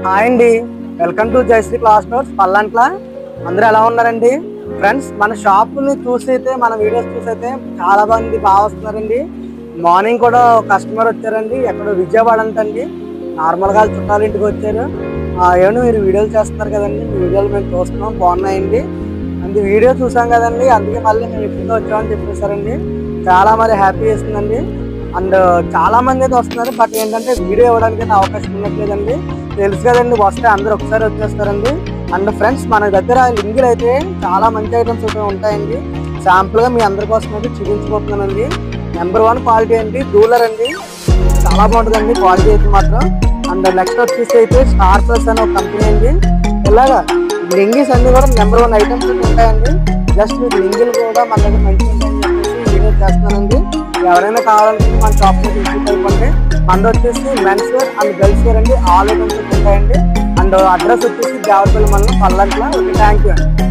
Hi అండి, welcome to Jayashree class notes పల్లంట్ల. అందరూ ఎలా ఉన్నారండి ఫ్రెండ్స్? మన షాప్ని చూసైతే మన వీడియోస్ చూసైతే చాలా మంది బాగా వస్తున్నారండి. మార్నింగ్ కూడా కస్టమర్ వచ్చారండి, ఎక్కడో విజయవాడ అంటండి. నార్మల్గా చుట్టాల ఇంటికి వచ్చారు. ఏమో మీరు వీడియోలు చేస్తున్నారు కదండి, మీ వీడియోలు మేము చూస్తున్నాం, బాగున్నాయండి. అందు వీడియో చూసాం కదండి, అందుకే మళ్ళీ మేము ఎప్పుడు వచ్చామని చెప్పేశారండి. చాలా మరి హ్యాపీ చేస్తుందండి. అండ్ చాలా మంది అయితే వస్తున్నారు, బట్ ఏంటంటే వీడియో ఇవ్వడానికి అయితే అవకాశం ఉండట్లేదండి. తెలుసు కదండి, వస్తే అందరూ ఒకసారి వచ్చేస్తారండి. అండ్ ఫ్రెండ్స్, మన దగ్గర లింగులు అయితే చాలా మంచి ఐటమ్స్ అయితే ఉంటాయండి. శాంపుల్గా మీ అందరి కోసం అయితే చూపించబోతున్నానండి. నెంబర్ 1 క్వాలిటీ అండి, రూలర్ అండి. చాలా బాగుంటుందండి క్వాలిటీ అయితే మాత్రం. అండ్ నెక్స్ట్ వచ్చేసి అయితే స్టార్ ప్లస్ అనే ఒక కంపెనీ అండి. ఇలాగా లింగీస్ అన్ని కూడా నెంబర్ 1 ఐటమ్స్ అయితే ఉంటాయండి. జస్ట్ మీకు లింగులు కూడా మన దగ్గర మంచిగా ఉంటాయని చెప్పేసి వీడియో చేస్తున్నానండి. ఎవరైనా కావాలనుకుంటే మన షాప్ లో విజిట్ అయిపోండి. మనది వచ్చేసి men's wear and girls wear అండి, ఆల్ ఐటమ్స్ ఉంటాయండి. అండ్ అడ్రస్ వచ్చేసి దేవరపల్లి మండలం పల్లంట్ల. థ్యాంక్ యూ అండి.